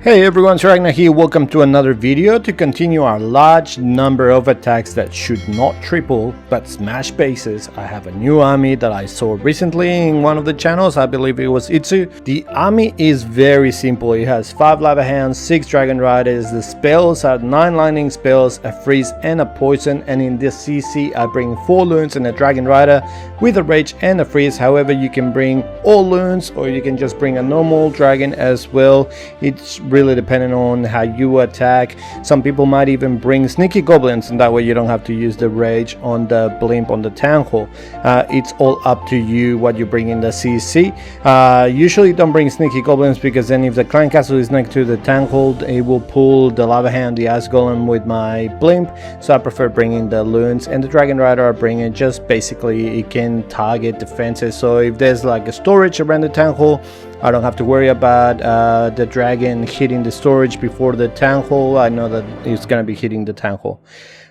Hey everyone, Agnach here. Welcome to another video to continue our large number of attacks that should not triple but smash bases. I have a new army that I saw recently in one of the channels. I believe it was Itsu. The army is very simple. It has 5 Lava Hounds, 6 Dragon Riders. The spells are 9 lightning spells, a freeze and a poison, and in this CC I bring 4 loons and a Dragon Rider with a rage and a freeze. However, you can bring all loons or you can just bring a normal dragon as well. It's really depending on how you attack. Some people might even bring sneaky goblins, and that way you don't have to use the rage on the blimp on the town hall. It's all up to you what you bring in the CC. Usually don't bring sneaky goblins, because then if the clan castle is next to the town hall, it will pull the lava hound, the ice golem with my blimp. So I prefer bringing the loons, and the dragon rider I bring it just basically it can target defenses. So if there's like a storage around the town hall, I don't have to worry about the dragon hitting the storage before the town hall. I know that it's going to be hitting the town hall.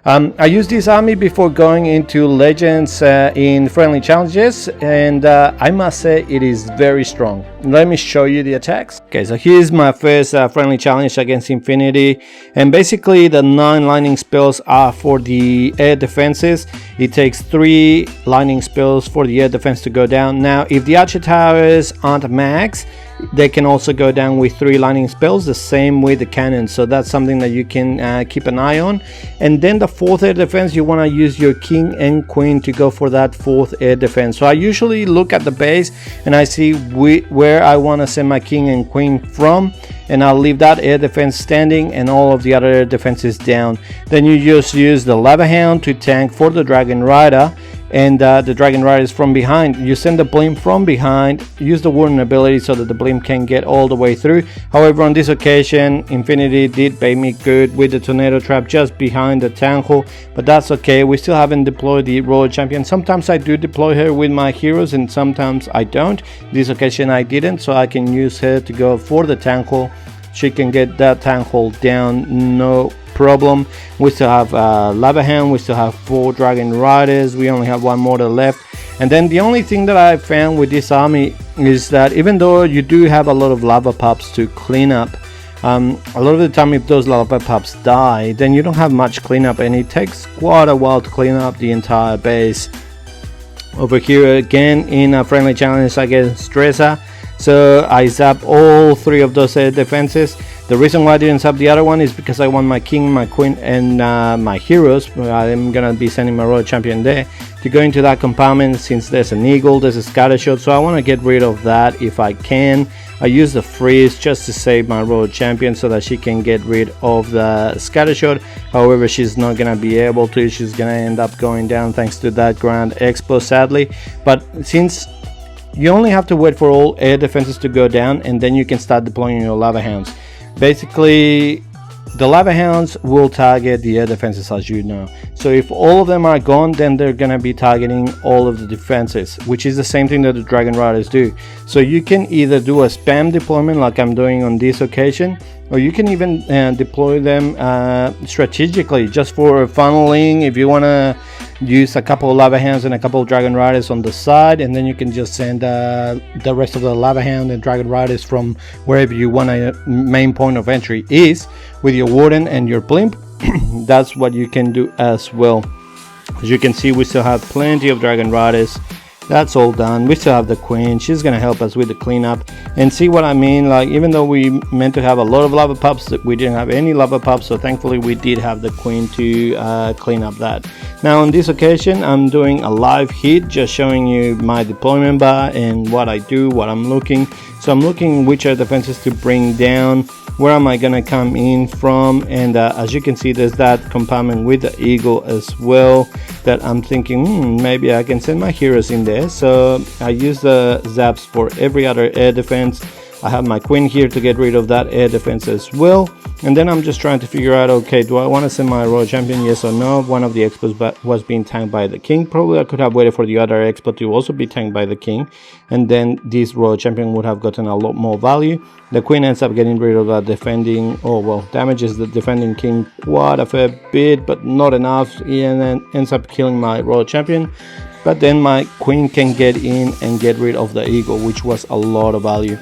I use this army before going into legends in friendly challenges, and I must say it is very strong. Let me show you the attacks. Okay, so here's my first friendly challenge against Infinity, and basically the 9 lightning spells are for the air defenses. It takes 3 lightning spells for the air defense to go down. Now if the archer towers aren't max, they can also go down with 3 lightning spells, the same with the cannon. So that's something that you can keep an eye on. And then the 4th air defense, you want to use your king and queen to go for that 4th air defense. So I usually look at the base and I see where I want to send my king and queen from, and I'll leave that air defense standing and all of the other air defenses down. Then you just use the lava hound to tank for the dragon rider, and the dragon rider is from behind. You send the blimp from behind, use the warden ability so that the blimp can get all the way through. However, on this occasion Infinity did pay me good with the tornado trap just behind the town hall, but that's okay. We still haven't deployed the royal champion. Sometimes I do deploy her with my heroes and sometimes I don't. This occasion I didn't, so I can use her to go for the town hall. She can get that town hall down, no problem. We still have lava hound, we still have 4 dragon riders, we only have 1 mortar left. And then the only thing that I found with this army is that even though you do have a lot of lava pups to clean up, a lot of the time if those lava pups die, then you don't have much cleanup, and it takes quite a while to clean up the entire base. Over here again in a friendly challenge against Stressa, so I zap all 3 of those defenses. The reason why I didn't zap the other one is because I want my king, my queen, and my heroes. I'm gonna be sending my royal champion there to go into that compartment, since there's an eagle, there's a scatter shot, so I want to get rid of that if I can. I use the freeze just to save my royal champion so that she can get rid of the scatter shot. However, she's not gonna be able to. She's gonna end up going down thanks to that grand expo, sadly. But since you only have to wait for all air defenses to go down, and then you can start deploying your lava hounds. Basically, the lava hounds will target the air defenses, as you know. So if all of them are gone, then they're gonna be targeting all of the defenses, which is the same thing that the dragon riders do. So you can either do a spam deployment like I'm doing on this occasion, or you can even deploy them strategically, just for funneling. If you want to use a couple of lava hounds and a couple of dragon riders on the side, and then you can just send the rest of the lava hound and dragon riders from wherever you want a main point of entry is, with your warden and your blimp. That's what you can do as well. As you can see, we still have plenty of dragon riders. That's all done. We still have the queen. She's gonna help us with the cleanup. And see what I mean, like even though we meant to have a lot of lava pups, we didn't have any lava pups, so thankfully we did have the queen to clean up that. Now on this occasion I'm doing a live hit, just showing you my deployment bar and what I do, what I'm looking. So I'm looking which are defenses to bring down, where am I gonna come in from, and as you can see, there's that compartment with the eagle as well that I'm thinking maybe I can send my heroes in there. So I use the zaps for every other air defense. I have my queen here to get rid of that air defense as well, and then I'm just trying to figure out, okay, do I want to send my royal champion, yes or no? One of the expos was being tanked by the king. Probably I could have waited for the other expo to also be tanked by the king, and then this royal champion would have gotten a lot more value. The queen ends up getting rid of that defending, damages the defending king quite a fair bit, but not enough, and then ends up killing my royal champion. But then my queen can get in and get rid of the eagle, which was a lot of value.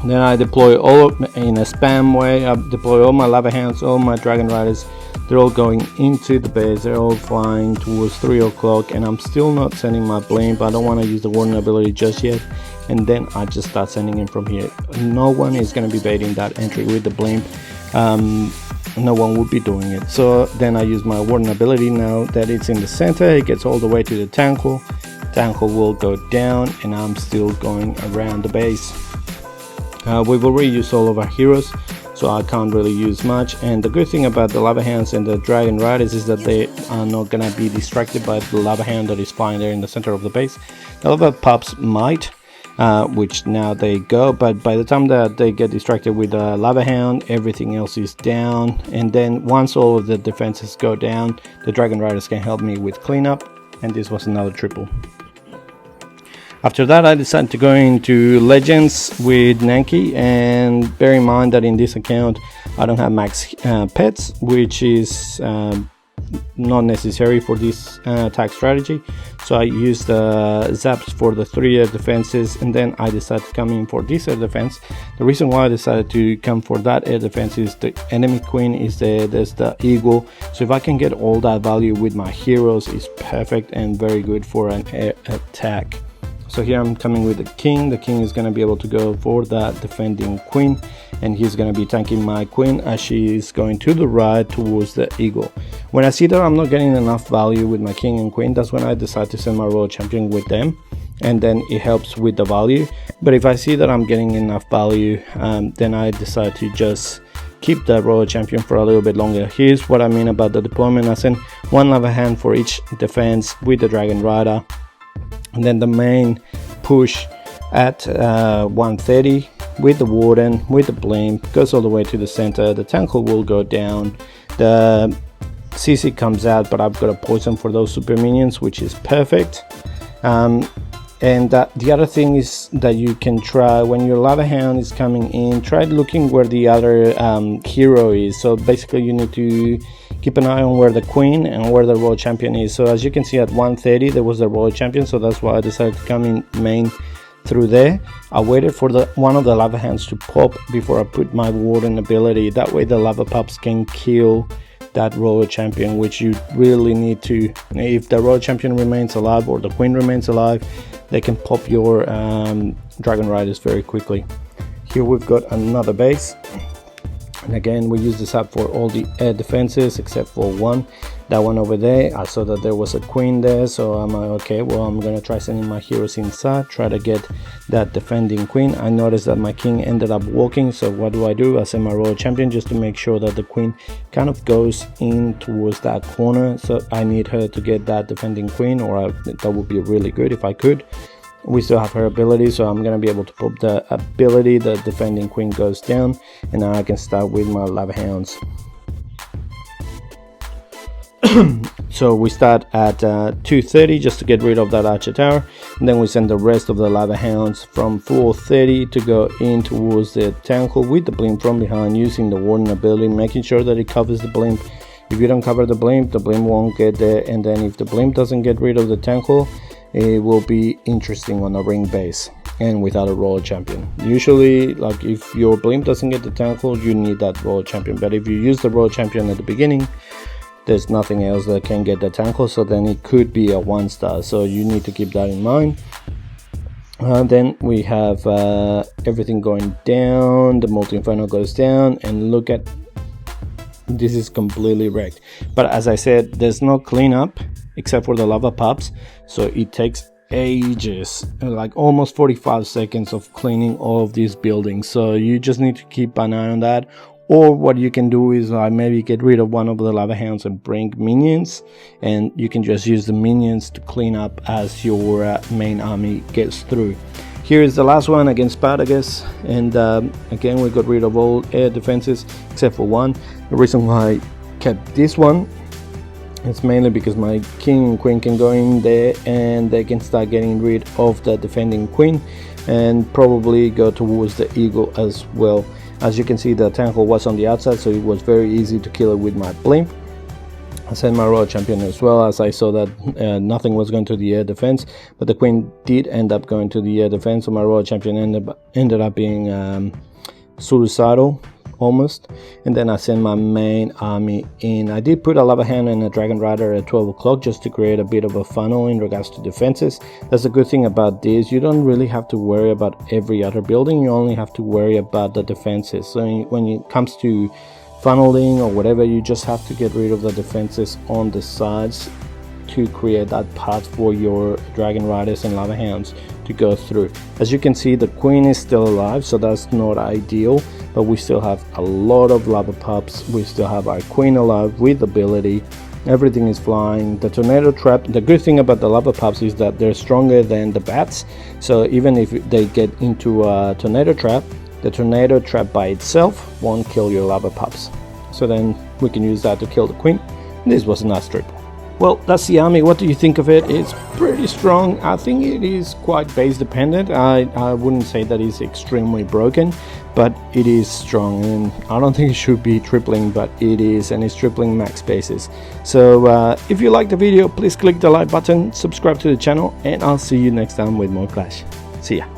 Then I deploy all in a spam way. I deploy all my lava hounds, all my dragon riders. They're all going into the base. They're all flying towards 3 o'clock, and I'm still not sending my blimp. I don't want to use the warden ability just yet. And then I just start sending him from here. No one is going to be baiting that entry with the blimp. No one would be doing it. So then I use my warden ability. Now that it's in the center, it gets all the way to the tankle. Tankle will go down, and I'm still going around the base. We've already used all of our heroes, so I can't really use much. And the good thing about the lava hounds and the dragon riders is that they are not gonna be distracted by the lava hound that is flying there in the center of the base. The lava pups might, which now they go, but by the time that they get distracted with the lava hound, everything else is down. And then once all of the defenses go down, the dragon riders can help me with cleanup, and this was another triple. After that, I decided to go into Legends with Nanki, and bear in mind that in this account I don't have max pets, which is not necessary for this attack strategy. So I used zaps for the 3 air defenses, and then I decided to come in for this air defense. The reason why I decided to come for that air defense is the enemy queen is there, there's the eagle, so if I can get all that value with my heroes, it's perfect and very good for an air attack. So here I'm coming with the king. The king is going to be able to go for that defending queen, and he's going to be tanking my queen as she is going to the right towards the eagle. When I see that I'm not getting enough value with my king and queen, that's when I decide to send my royal champion with them, and then it helps with the value. But if I see that I'm getting enough value, then I decide to just keep the royal champion for a little bit longer. Here's what I mean about the deployment. I send 1 lava hand for each defense with the dragon rider, and then the main push at 130 with the warden, with the blimp, goes all the way to the center. The tankle will go down, the CC comes out, but I've got a poison for those super minions, which is perfect. And the other thing is that you can try, when your lava hound is coming in, try looking where the other hero is. So basically you need to keep an eye on where the queen and where the royal champion is. So as you can see at 130 there was the royal champion, so that's why I decided to come in main through there. I waited for one of the lava hands to pop before I put my warden ability. That way the lava pups can kill that royal champion, which you really need to. If the royal champion remains alive or the queen remains alive, they can pop your dragon riders very quickly. Here we've got another base, and again we use this up for all the air defenses except for one. That one over there, I saw that there was a queen there, so I'm like, okay, well, I'm gonna try sending my heroes inside, try to get that defending queen. I noticed that my king ended up walking, so what do? I send my royal champion just to make sure that the queen kind of goes in towards that corner. So I need her to get that defending queen, or that would be really good if I could. We still have her ability, so I'm gonna be able to pop the ability. The defending queen goes down, and now I can start with my lava hounds. So we start at 230 just to get rid of that archer tower, and then we send the rest of the lava hounds from 430 to go in towards the tankle with the blimp from behind, using the warden ability, making sure that it covers the blimp. If you don't cover the blimp won't get there, and then if the blimp doesn't get rid of the tankle, it will be interesting on a ring base and without a royal champion. Usually, like, if your blimp doesn't get the tankle, you need that royal champion, but if you use the royal champion at the beginning, there's nothing else that can get the tankle, so then it could be a 1-star, so you need to keep that in mind. Then we have everything going down, the multi-inferno goes down, and look at this, is completely wrecked. But as I said, there's no cleanup except for the lava pups, so it takes ages, like almost 45 seconds of cleaning all of these buildings, so you just need to keep an eye on that. Or what you can do is maybe get rid of one of the lava hounds and bring minions, and you can just use the minions to clean up as your main army gets through. Here is the last one against Spartacus, and again we got rid of all air defenses except for one. The reason why I kept this one is mainly because my king and queen can go in there and they can start getting rid of the defending queen and probably go towards the eagle as well. As you can see, the tankle was on the outside, so it was very easy to kill it with my blimp. I sent my royal champion as well, as I saw that nothing was going to the air defense, but the queen did end up going to the air defense, so my royal champion ended up being suicidal almost. And then I sent my main army in. I did put a lava hand and a dragon rider at 12 o'clock just to create a bit of a funnel in regards to defenses. That's a good thing about this. You don't really have to worry about every other building, you only have to worry about the defenses. So when it comes to funneling or whatever, you just have to get rid of the defenses on the sides to create that path for your dragon riders and lava hounds to go through. As you can see, the queen is still alive, so that's not ideal, but we still have a lot of lava pups. We still have our queen alive with ability. Everything is flying. The tornado trap, the good thing about the lava pups is that they're stronger than the bats, so even if they get into a tornado trap, the tornado trap by itself won't kill your lava pups. So then we can use that to kill the queen. This was a nice triple. Well, that's the army. What do you think of it? It's pretty strong. I think it is quite base dependent. I wouldn't say that it's extremely broken, but it is strong, and I don't think it should be tripling, but it is, and it's tripling max bases. So if you like the video, please click the like button, subscribe to the channel, and I'll see you next time with more Clash. See ya.